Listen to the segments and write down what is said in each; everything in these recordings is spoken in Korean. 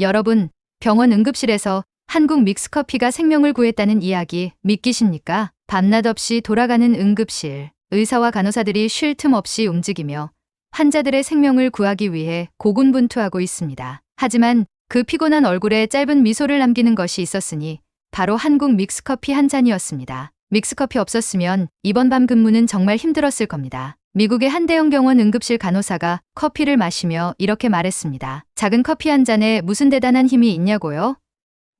여러분, 병원 응급실에서 한국 믹스커피가 생명을 구했다는 이야기 믿기십니까? 밤낮 없이 돌아가는 응급실. 의사와 간호사들이 쉴 틈 없이 움직이며 환자들의 생명을 구하기 위해 고군분투하고 있습니다. 하지만 그 피곤한 얼굴에 짧은 미소를 남기는 것이 있었으니 바로 한국 믹스커피 한 잔이었습니다. 믹스커피 없었으면 이번 밤 근무는 정말 힘들었을 겁니다. 미국의 한 대형 병원 응급실 간호사가 커피를 마시며 이렇게 말했습니다. 작은 커피 한 잔에 무슨 대단한 힘이 있냐고요?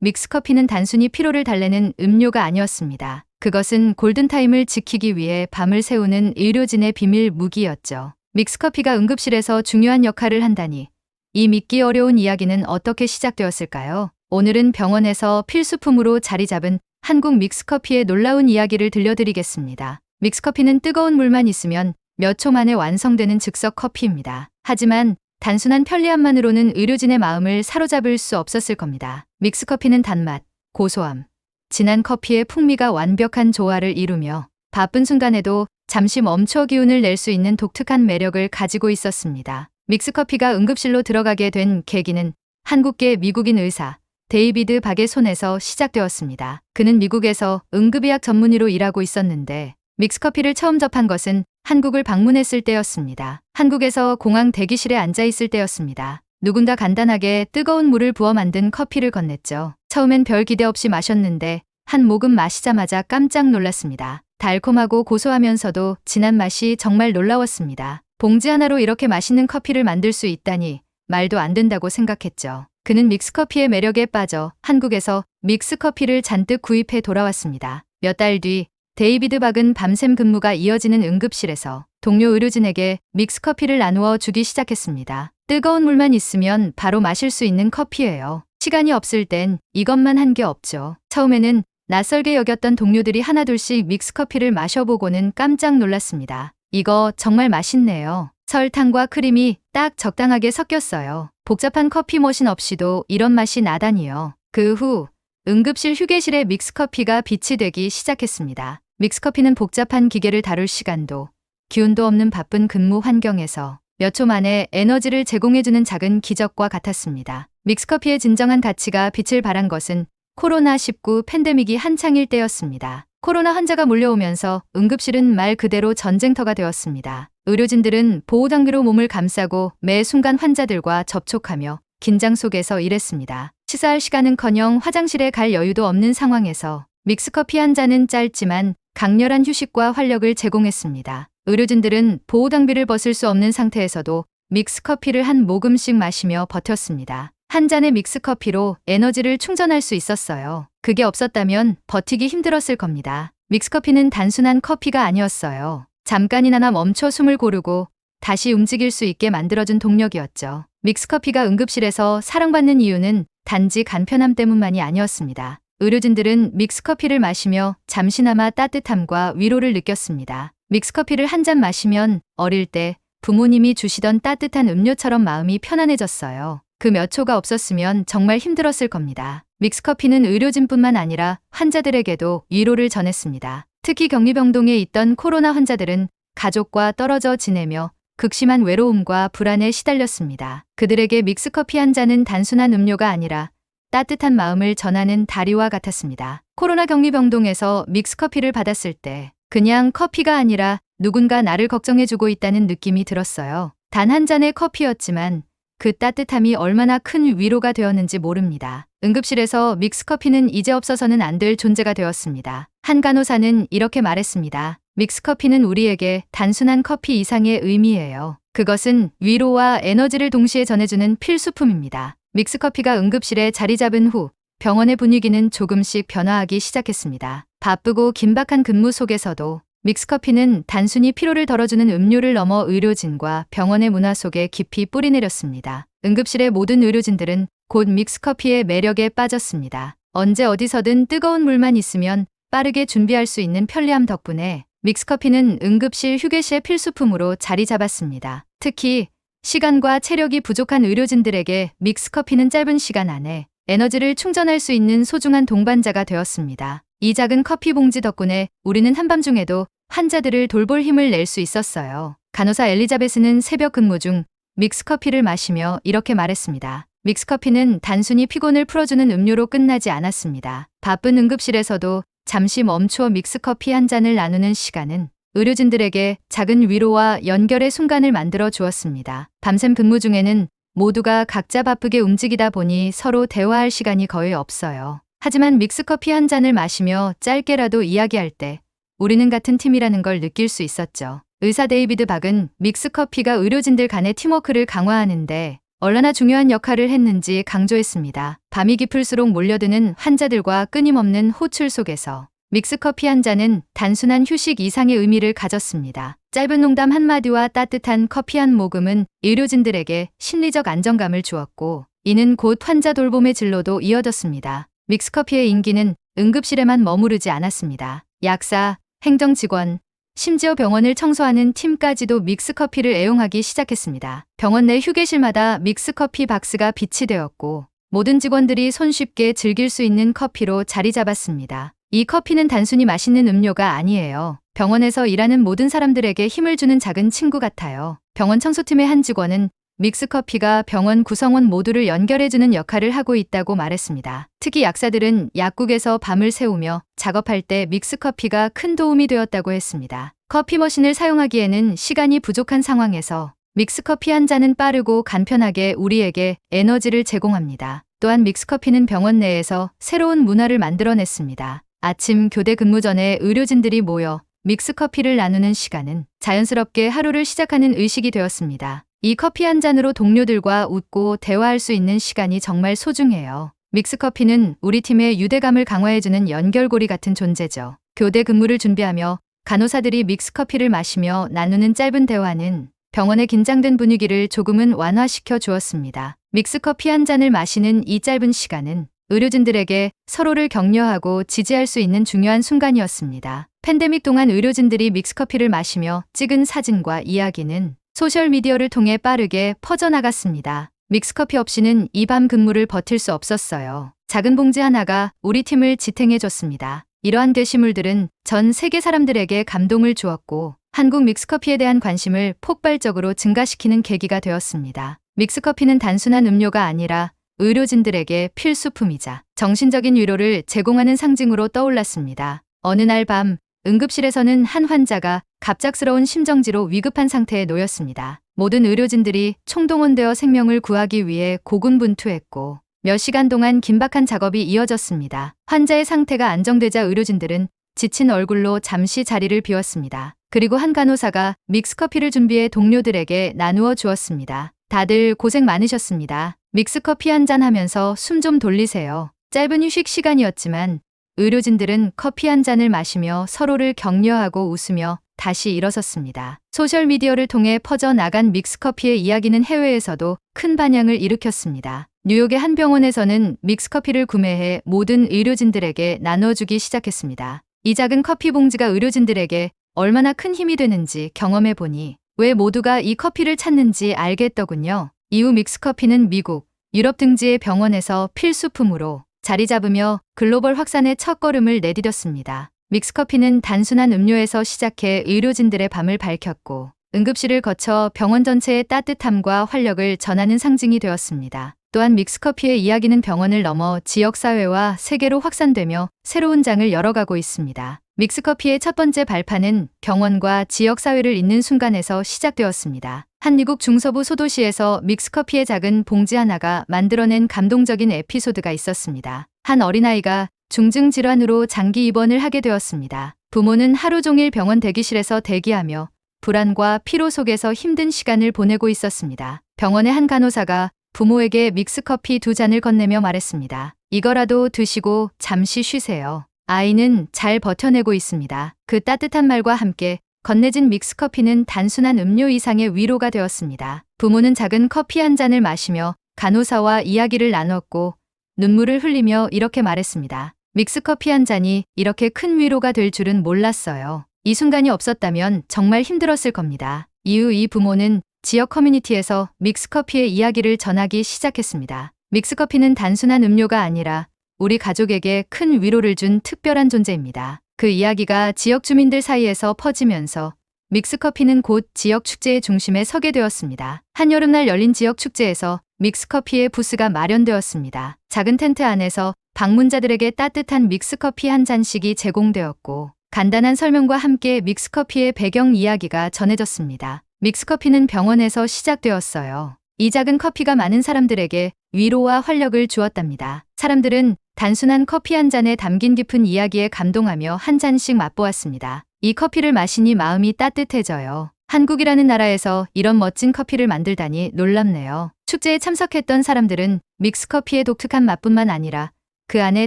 믹스커피는 단순히 피로를 달래는 음료가 아니었습니다. 그것은 골든타임을 지키기 위해 밤을 새우는 의료진의 비밀 무기였죠. 믹스커피가 응급실에서 중요한 역할을 한다니. 이 믿기 어려운 이야기는 어떻게 시작되었을까요? 오늘은 병원에서 필수품으로 자리 잡은 한국 믹스커피의 놀라운 이야기를 들려드리겠습니다. 믹스커피는 뜨거운 물만 있으면 몇 초 만에 완성되는 즉석 커피입니다. 하지만 단순한 편리함만으로는 의료진의 마음을 사로잡을 수 없었을 겁니다. 믹스커피는 단맛, 고소함, 진한 커피의 풍미가 완벽한 조화를 이루며 바쁜 순간에도 잠시 멈춰 기운을 낼 수 있는 독특한 매력을 가지고 있었습니다. 믹스커피가 응급실로 들어가게 된 계기는 한국계 미국인 의사 데이비드 박의 손에서 시작되었습니다. 그는 미국에서 응급의학 전문의로 일하고 있었는데 믹스커피를 처음 접한 것은 한국을 방문했을 때였습니다. 한국에서 공항 대기실에 앉아 있을 때였습니다. 누군가 간단하게 뜨거운 물을 부어 만든 커피를 건넸죠. 처음엔 별 기대 없이 마셨는데 한 모금 마시자마자 깜짝 놀랐습니다. 달콤하고 고소하면서도 진한 맛이 정말 놀라웠습니다. 봉지 하나로 이렇게 맛있는 커피를 만들 수 있다니 말도 안 된다고 생각했죠. 그는 믹스커피의 매력에 빠져 한국에서 믹스커피를 잔뜩 구입해 돌아왔습니다. 몇 달 뒤 데이비드 박은 밤샘 근무가 이어지는 응급실에서 동료 의료진에게 믹스커피를 나누어 주기 시작했습니다. 뜨거운 물만 있으면 바로 마실 수 있는 커피예요. 시간이 없을 땐 이것만 한 게 없죠. 처음에는 낯설게 여겼던 동료들이 하나둘씩 믹스커피를 마셔보고는 깜짝 놀랐습니다. 이거 정말 맛있네요. 설탕과 크림이 딱 적당하게 섞였어요. 복잡한 커피 머신 없이도 이런 맛이 나다니요. 그 후 응급실 휴게실에 믹스커피가 빛이 되기 시작했습니다. 믹스커피는 복잡한 기계를 다룰 시간도 기운도 없는 바쁜 근무 환경에서 몇 초 만에 에너지를 제공해주는 작은 기적과 같았습니다. 믹스커피의 진정한 가치가 빛을 발한 것은 코로나19 팬데믹이 한창일 때였습니다. 코로나 환자가 몰려오면서 응급실은 말 그대로 전쟁터가 되었습니다. 의료진들은 보호장비로 몸을 감싸고 매 순간 환자들과 접촉하며 긴장 속에서 일했습니다. 식사할 시간은커녕 화장실에 갈 여유도 없는 상황에서 믹스커피 한 잔은 짧지만 강렬한 휴식과 활력을 제공했습니다. 의료진들은 보호장비를 벗을 수 없는 상태에서도 믹스커피를 한 모금씩 마시며 버텼습니다. 한 잔의 믹스커피로 에너지를 충전할 수 있었어요. 그게 없었다면 버티기 힘들었을 겁니다. 믹스커피는 단순한 커피가 아니었어요. 잠깐이나마 멈춰 숨을 고르고 다시 움직일 수 있게 만들어준 동력이었죠. 믹스커피가 응급실에서 사랑받는 이유는 단지 간편함 때문만이 아니었습니다. 의료진들은 믹스커피를 마시며 잠시나마 따뜻함과 위로를 느꼈습니다. 믹스커피를 한 잔 마시면 어릴 때 부모님이 주시던 따뜻한 음료처럼 마음이 편안해졌어요. 그 몇 초가 없었으면 정말 힘들었을 겁니다. 믹스커피는 의료진뿐만 아니라 환자들에게도 위로를 전했습니다. 특히 격리병동에 있던 코로나 환자들은 가족과 떨어져 지내며 극심한 외로움과 불안에 시달렸습니다. 그들에게 믹스커피 한 잔은 단순한 음료가 아니라 따뜻한 마음을 전하는 다리와 같았습니다. 코로나 격리병동에서 믹스커피를 받았을 때 그냥 커피가 아니라 누군가 나를 걱정해주고 있다는 느낌이 들었어요. 단 한 잔의 커피였지만 그 따뜻함이 얼마나 큰 위로가 되었는지 모릅니다. 응급실에서 믹스커피는 이제 없어서는 안 될 존재가 되었습니다. 한 간호사는 이렇게 말했습니다. 믹스커피는 우리에게 단순한 커피 이상의 의미예요. 그것은 위로와 에너지를 동시에 전해주는 필수품입니다. 믹스커피가 응급실에 자리 잡은 후 병원의 분위기는 조금씩 변화하기 시작했습니다. 바쁘고 긴박한 근무 속에서도 믹스커피는 단순히 피로를 덜어주는 음료를 넘어 의료진과 병원의 문화 속에 깊이 뿌리내렸습니다. 응급실의 모든 의료진들은 곧 믹스커피의 매력에 빠졌습니다. 언제 어디서든 뜨거운 물만 있으면 빠르게 준비할 수 있는 편리함 덕분에 믹스커피는 응급실 휴게실의 필수품으로 자리 잡았습니다. 특히 시간과 체력이 부족한 의료진들에게 믹스커피는 짧은 시간 안에 에너지를 충전할 수 있는 소중한 동반자가 되었습니다. 이 작은 커피 봉지 덕분에 우리는 한밤중에도 환자들을 돌볼 힘을 낼 수 있었어요. 간호사 엘리자베스는 새벽 근무 중 믹스커피를 마시며 이렇게 말했습니다. 믹스커피는 단순히 피곤을 풀어주는 음료로 끝나지 않았습니다. 바쁜 응급실에서도 잠시 멈추어 믹스커피 한 잔을 나누는 시간은 의료진들에게 작은 위로와 연결의 순간을 만들어 주었습니다. 밤샘 근무 중에는 모두가 각자 바쁘게 움직이다 보니 서로 대화할 시간이 거의 없어요. 하지만 믹스커피 한 잔을 마시며 짧게라도 이야기할 때 우리는 같은 팀이라는 걸 느낄 수 있었죠. 의사 데이비드 박은 믹스커피가 의료진들 간의 팀워크를 강화하는데 얼마나 중요한 역할을 했는지 강조했습니다. 밤이 깊을수록 몰려드는 환자들과 끊임없는 호출 속에서 믹스커피 한 잔은 단순한 휴식 이상의 의미를 가졌습니다. 짧은 농담 한마디와 따뜻한 커피 한 모금은 의료진들에게 심리적 안정감을 주었고 이는 곧 환자 돌봄의 진로도 이어졌습니다. 믹스커피의 인기는 응급실에만 머무르지 않았습니다. 약사, 행정직원, 심지어 병원을 청소하는 팀까지도 믹스커피를 애용하기 시작했습니다. 병원 내 휴게실마다 믹스커피 박스가 빛이 되었고 모든 직원들이 손쉽게 즐길 수 있는 커피로 자리 잡았습니다. 이 커피는 단순히 맛있는 음료가 아니에요. 병원에서 일하는 모든 사람들에게 힘을 주는 작은 친구 같아요. 병원 청소팀의 한 직원은 믹스커피가 병원 구성원 모두를 연결해주는 역할을 하고 있다고 말했습니다. 특히 약사들은 약국에서 밤을 새우며 작업할 때 믹스커피가 큰 도움이 되었다고 했습니다. 커피 머신을 사용하기에는 시간이 부족한 상황에서 믹스커피 한 잔은 빠르고 간편하게 우리에게 에너지를 제공합니다. 또한 믹스커피는 병원 내에서 새로운 문화를 만들어냈습니다. 아침 교대 근무 전에 의료진들이 모여 믹스커피를 나누는 시간은 자연스럽게 하루를 시작하는 의식이 되었습니다. 이 커피 한 잔으로 동료들과 웃고 대화할 수 있는 시간이 정말 소중해요. 믹스커피는 우리 팀의 유대감을 강화해주는 연결고리 같은 존재죠. 교대 근무를 준비하며 간호사들이 믹스커피를 마시며 나누는 짧은 대화는 병원의 긴장된 분위기를 조금은 완화시켜 주었습니다. 믹스커피 한 잔을 마시는 이 짧은 시간은 의료진들에게 서로를 격려하고 지지할 수 있는 중요한 순간이었습니다. 팬데믹 동안 의료진들이 믹스커피를 마시며 찍은 사진과 이야기는 소셜미디어를 통해 빠르게 퍼져나갔습니다. 믹스커피 없이는 이 밤 근무를 버틸 수 없었어요. 작은 봉지 하나가 우리 팀을 지탱해줬습니다. 이러한 게시물들은 전 세계 사람들에게 감동을 주었고 한국 믹스커피에 대한 관심을 폭발적으로 증가시키는 계기가 되었습니다. 믹스커피는 단순한 음료가 아니라 의료진들에게 필수품이자 정신적인 위로를 제공하는 상징으로 떠올랐습니다. 어느 날 밤 응급실에서는 한 환자가 갑작스러운 심정지로 위급한 상태에 놓였습니다. 모든 의료진들이 총동원되어 생명을 구하기 위해 고군분투했고 몇 시간 동안 긴박한 작업이 이어졌습니다. 환자의 상태가 안정되자 의료진들은 지친 얼굴로 잠시 자리를 비웠습니다. 그리고 한 간호사가 믹스커피를 준비해 동료들에게 나누어 주었습니다. 다들 고생 많으셨습니다. 믹스커피 한 잔 하면서 숨 좀 돌리세요. 짧은 휴식 시간이었지만 의료진들은 커피 한 잔을 마시며 서로를 격려하고 웃으며 다시 일어섰습니다. 소셜미디어를 통해 퍼져나간 믹스커피의 이야기는 해외에서도 큰 반향을 일으켰습니다. 뉴욕의 한 병원에서는 믹스커피를 구매해 모든 의료진들에게 나눠주기 시작했습니다. 이 작은 커피 봉지가 의료진들에게 얼마나 큰 힘이 되는지 경험해 보니 왜 모두가 이 커피를 찾는지 알겠더군요. 이후 믹스커피는 미국, 유럽 등지의 병원에서 필수품으로 자리 잡으며 글로벌 확산의 첫걸음을 내디뎠습니다. 믹스커피는 단순한 음료에서 시작해 의료진들의 밤을 밝혔고 응급실을 거쳐 병원 전체의 따뜻함과 활력을 전하는 상징이 되었습니다. 또한 믹스커피의 이야기는 병원을 넘어 지역사회와 세계로 확산되며 새로운 장을 열어가고 있습니다. 믹스커피의 첫 번째 발판은 병원과 지역사회를 잇는 순간에서 시작되었습니다. 한 미국 중서부 소도시에서 믹스커피의 작은 봉지 하나가 만들어낸 감동적인 에피소드가 있었습니다. 한 어린아이가 중증 질환으로 장기 입원을 하게 되었습니다. 부모는 하루 종일 병원 대기실에서 대기하며 불안과 피로 속에서 힘든 시간을 보내고 있었습니다. 병원의 한 간호사가 부모에게 믹스커피 2잔을 건네며 말했습니다. 이거라도 드시고 잠시 쉬세요. 아이는 잘 버텨내고 있습니다. 그 따뜻한 말과 함께 건네진 믹스커피는 단순한 음료 이상의 위로가 되었습니다. 부모는 작은 커피 한 잔을 마시며 간호사와 이야기를 나눴고 눈물을 흘리며 이렇게 말했습니다. 믹스커피 한 잔이 이렇게 큰 위로가 될 줄은 몰랐어요. 이 순간이 없었다면 정말 힘들었을 겁니다. 이후 이 부모는 지역 커뮤니티에서 믹스커피의 이야기를 전하기 시작했습니다. 믹스커피는 단순한 음료가 아니라 우리 가족에게 큰 위로를 준 특별한 존재입니다. 그 이야기가 지역 주민들 사이에서 퍼지면서 믹스커피는 곧 지역 축제의 중심에 서게 되었습니다. 한여름날 열린 지역 축제에서 믹스커피의 부스가 마련되었습니다. 작은 텐트 안에서 방문자들에게 따뜻한 믹스커피 한 잔씩이 제공되었고 간단한 설명과 함께 믹스커피의 배경 이야기가 전해졌습니다. 믹스커피는 병원에서 시작되었어요. 이 작은 커피가 많은 사람들에게 위로와 활력을 주었답니다. 사람들은 단순한 커피 한 잔에 담긴 깊은 이야기에 감동하며 한 잔씩 맛보았습니다. 이 커피를 마시니 마음이 따뜻해져요. 한국이라는 나라에서 이런 멋진 커피를 만들다니 놀랍네요. 축제에 참석했던 사람들은 믹스커피의 독특한 맛뿐만 아니라 그 안에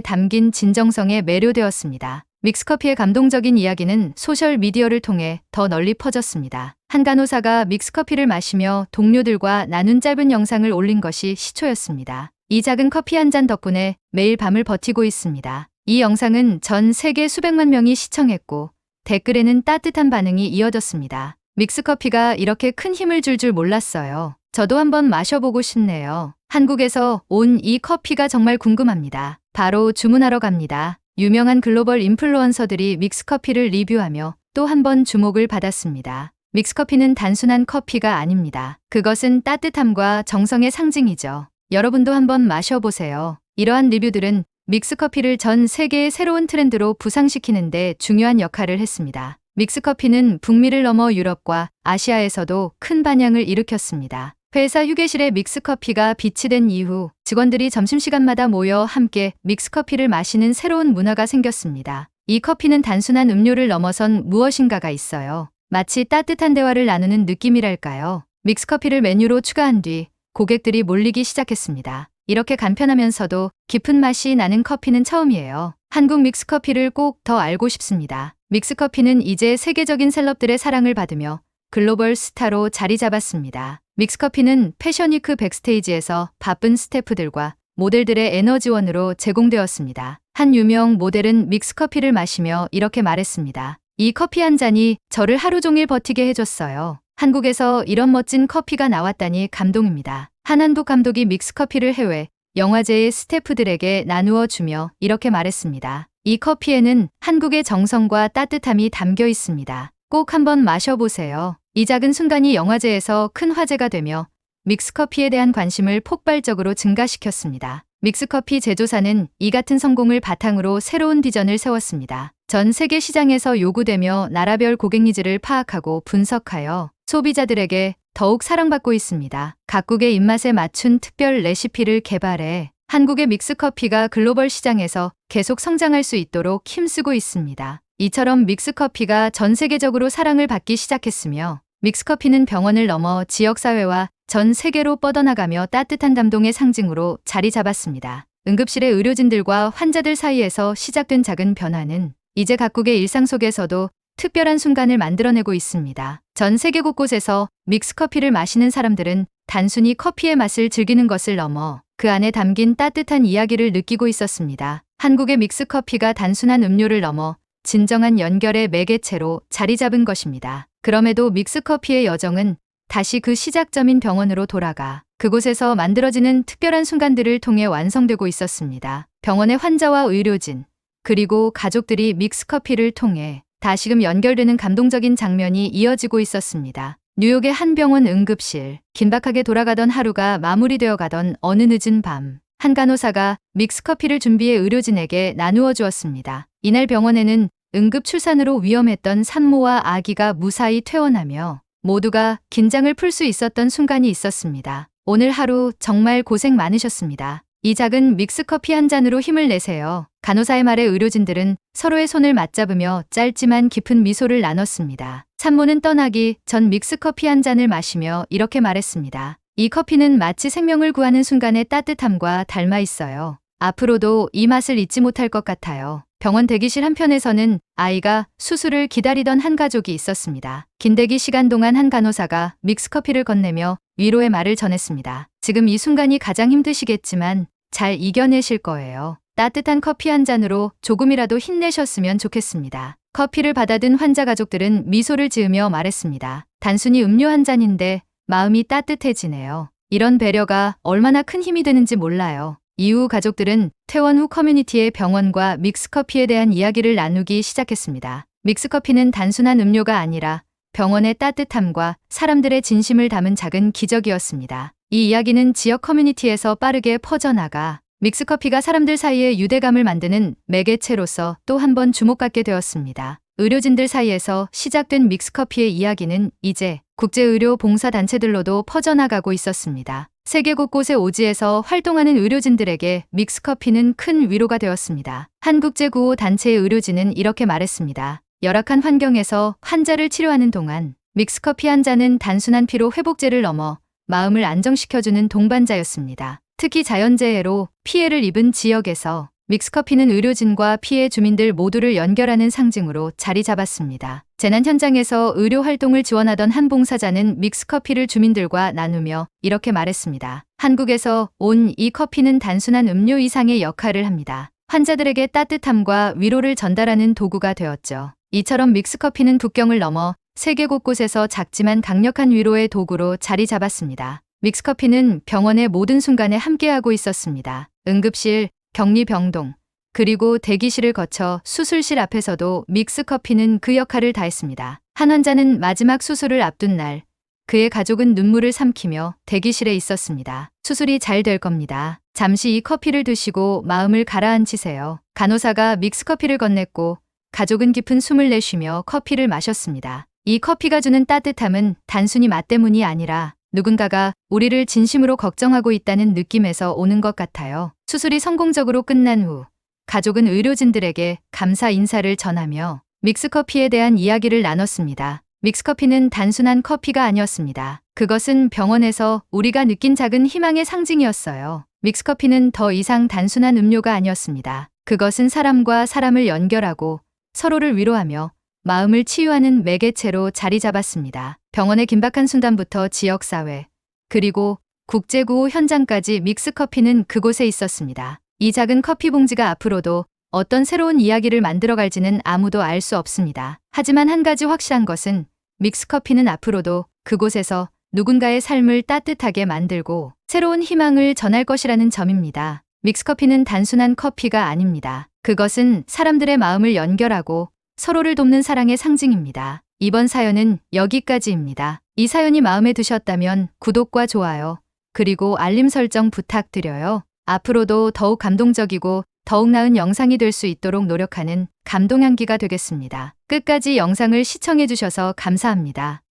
담긴 진정성에 매료되었습니다. 믹스커피의 감동적인 이야기는 소셜미디어를 통해 더 널리 퍼졌습니다. 한 간호사가 믹스커피를 마시며 동료들과 나눈 짧은 영상을 올린 것이 시초였습니다. 이 작은 커피 한 잔 덕분에 매일 밤을 버티고 있습니다. 이 영상은 전 세계 수백만 명이 시청했고 댓글에는 따뜻한 반응이 이어졌습니다. 믹스커피가 이렇게 큰 힘을 줄 줄 몰랐어요. 저도 한번 마셔보고 싶네요. 한국에서 온 이 커피가 정말 궁금합니다. 바로 주문하러 갑니다. 유명한 글로벌 인플루언서들이 믹스커피를 리뷰하며 또 한 번 주목을 받았습니다. 믹스커피는 단순한 커피가 아닙니다. 그것은 따뜻함과 정성의 상징이죠. 여러분도 한번 마셔보세요. 이러한 리뷰들은 믹스커피를 전 세계의 새로운 트렌드로 부상시키는 데 중요한 역할을 했습니다. 믹스커피는 북미를 넘어 유럽과 아시아에서도 큰 반향을 일으켰습니다. 회사 휴게실에 믹스커피가 비치된 이후 직원들이 점심시간마다 모여 함께 믹스커피를 마시는 새로운 문화가 생겼습니다. 이 커피는 단순한 음료를 넘어선 무엇인가가 있어요. 마치 따뜻한 대화를 나누는 느낌이랄까요. 믹스커피를 메뉴로 추가한 뒤 고객들이 몰리기 시작했습니다. 이렇게 간편하면서도 깊은 맛이 나는 커피는 처음이에요. 한국 믹스커피를 꼭 더 알고 싶습니다. 믹스커피는 이제 세계적인 셀럽들의 사랑을 받으며 글로벌 스타로 자리 잡았습니다. 믹스커피는 패션위크 백스테이지에서 바쁜 스태프들과 모델들의 에너지원으로 제공되었습니다. 한 유명 모델은 믹스커피를 마시며 이렇게 말했습니다. 이 커피 한 잔이 저를 하루 종일 버티게 해줬어요. 한국에서 이런 멋진 커피가 나왔다니 감동입니다. 한한복 감독이 믹스커피를 해외 영화제의 스태프들에게 나누어 주며 이렇게 말했습니다. 이 커피에는 한국의 정성과 따뜻함이 담겨 있습니다. 꼭 한번 마셔보세요. 이 작은 순간이 영화제에서 큰 화제가 되며 믹스커피에 대한 관심을 폭발적으로 증가시켰습니다. 믹스커피 제조사는 이 같은 성공을 바탕으로 새로운 비전을 세웠습니다. 전 세계 시장에서 요구되며 나라별 고객 니즈를 파악하고 분석하여 소비자들에게 더욱 사랑받고 있습니다. 각국의 입맛에 맞춘 특별 레시피를 개발해 한국의 믹스커피가 글로벌 시장에서 계속 성장할 수 있도록 힘쓰고 있습니다. 이처럼 믹스커피가 전 세계적으로 사랑을 받기 시작했으며 믹스커피는 병원을 넘어 지역사회와 전 세계로 뻗어나가며 따뜻한 감동의 상징으로 자리 잡았습니다. 응급실의 의료진들과 환자들 사이에서 시작된 작은 변화는 이제 각국의 일상 속에서도 특별한 순간을 만들어내고 있습니다. 전 세계 곳곳에서 믹스커피를 마시는 사람들은 단순히 커피의 맛을 즐기는 것을 넘어 그 안에 담긴 따뜻한 이야기를 느끼고 있었습니다. 한국의 믹스커피가 단순한 음료를 넘어 진정한 연결의 매개체로 자리 잡은 것입니다. 그럼에도 믹스커피의 여정은 다시 그 시작점인 병원으로 돌아가 그곳에서 만들어지는 특별한 순간들을 통해 완성되고 있었습니다. 병원의 환자와 의료진, 그리고 가족들이 믹스커피를 통해 다시금 연결되는 감동적인 장면이 이어지고 있었습니다. 뉴욕의 한 병원 응급실, 긴박하게 돌아가던 하루가 마무리되어 가던 어느 늦은 밤, 한 간호사가 믹스커피를 준비해 의료진에게 나누어 주었습니다. 이날 병원에는 응급 출산으로 위험했던 산모와 아기가 무사히 퇴원하며 모두가 긴장을 풀 수 있었던 순간이 있었습니다. 오늘 하루 정말 고생 많으셨습니다. 이 작은 믹스커피 한 잔으로 힘을 내세요. 간호사의 말에 의료진들은 서로의 손을 맞잡으며 짧지만 깊은 미소를 나눴습니다. 산모는 떠나기 전 믹스커피 한 잔을 마시며 이렇게 말했습니다. 이 커피는 마치 생명을 구하는 순간의 따뜻함과 닮아 있어요. 앞으로도 이 맛을 잊지 못할 것 같아요. 병원 대기실 한편에서는 아이가 수술을 기다리던 한 가족이 있었습니다. 긴 대기 시간 동안 한 간호사가 믹스커피를 건네며 위로의 말을 전했습니다. 지금 이 순간이 가장 힘드시겠지만 잘 이겨내실 거예요. 따뜻한 커피 한 잔으로 조금이라도 힘내셨으면 좋겠습니다. 커피를 받아든 환자 가족들은 미소를 지으며 말했습니다. 단순히 음료 한 잔인데 마음이 따뜻해지네요. 이런 배려가 얼마나 큰 힘이 되는지 몰라요. 이후 가족들은 퇴원 후 커뮤니티의 병원과 믹스커피에 대한 이야기를 나누기 시작했습니다. 믹스커피는 단순한 음료가 아니라 병원의 따뜻함과 사람들의 진심을 담은 작은 기적이었습니다. 이 이야기는 지역 커뮤니티에서 빠르게 퍼져나가 믹스커피가 사람들 사이에 유대감을 만드는 매개체로서 또 한 번 주목받게 되었습니다. 의료진들 사이에서 시작된 믹스커피의 이야기는 이제 국제의료 봉사단체들로도 퍼져나가고 있었습니다. 세계 곳곳의 오지에서 활동하는 의료진들에게 믹스커피는 큰 위로가 되었습니다. 한국제구호 단체의 의료진은 이렇게 말했습니다. 열악한 환경에서 환자를 치료하는 동안 믹스커피 한 잔은 단순한 피로 회복제를 넘어 마음을 안정시켜주는 동반자였습니다. 특히 자연재해로 피해를 입은 지역에서 믹스커피는 의료진과 피해 주민들 모두를 연결하는 상징으로 자리 잡았습니다. 재난 현장에서 의료 활동을 지원하던 한 봉사자는 믹스커피를 주민들과 나누며 이렇게 말했습니다. 한국에서 온 이 커피는 단순한 음료 이상의 역할을 합니다. 환자들에게 따뜻함과 위로를 전달하는 도구가 되었죠. 이처럼 믹스커피는 국경을 넘어 세계 곳곳에서 작지만 강력한 위로의 도구로 자리 잡았습니다. 믹스커피는 병원의 모든 순간에 함께하고 있었습니다. 응급실, 격리병동, 그리고 대기실을 거쳐 수술실 앞에서도 믹스커피는 그 역할을 다했습니다. 한 환자는 마지막 수술을 앞둔 날, 그의 가족은 눈물을 삼키며 대기실에 있었습니다. 수술이 잘 될 겁니다. 잠시 이 커피를 드시고 마음을 가라앉히세요. 간호사가 믹스커피를 건넸고 가족은 깊은 숨을 내쉬며 커피를 마셨습니다. 이 커피가 주는 따뜻함은 단순히 맛 때문이 아니라 누군가가 우리를 진심으로 걱정하고 있다는 느낌에서 오는 것 같아요. 수술이 성공적으로 끝난 후 가족은 의료진들에게 감사 인사를 전하며 믹스커피에 대한 이야기를 나눴습니다. 믹스커피는 단순한 커피가 아니었습니다. 그것은 병원에서 우리가 느낀 작은 희망의 상징이었어요. 믹스커피는 더 이상 단순한 음료가 아니었습니다. 그것은 사람과 사람을 연결하고 서로를 위로하며 마음을 치유하는 매개체로 자리 잡았습니다. 병원의 긴박한 순간부터 지역사회, 그리고 국제구호 현장까지 믹스커피는 그곳에 있었습니다. 이 작은 커피 봉지가 앞으로도 어떤 새로운 이야기를 만들어갈지는 아무도 알 수 없습니다. 하지만 한 가지 확실한 것은 믹스커피는 앞으로도 그곳에서 누군가의 삶을 따뜻하게 만들고 새로운 희망을 전할 것이라는 점입니다. 믹스커피는 단순한 커피가 아닙니다. 그것은 사람들의 마음을 연결하고 서로를 돕는 사랑의 상징입니다. 이번 사연은 여기까지입니다. 이 사연이 마음에 드셨다면 구독과 좋아요, 그리고 알림 설정 부탁드려요. 앞으로도 더욱 감동적이고 더욱 나은 영상이 될 수 있도록 노력하는 감동향기가 되겠습니다. 끝까지 영상을 시청해주셔서 감사합니다.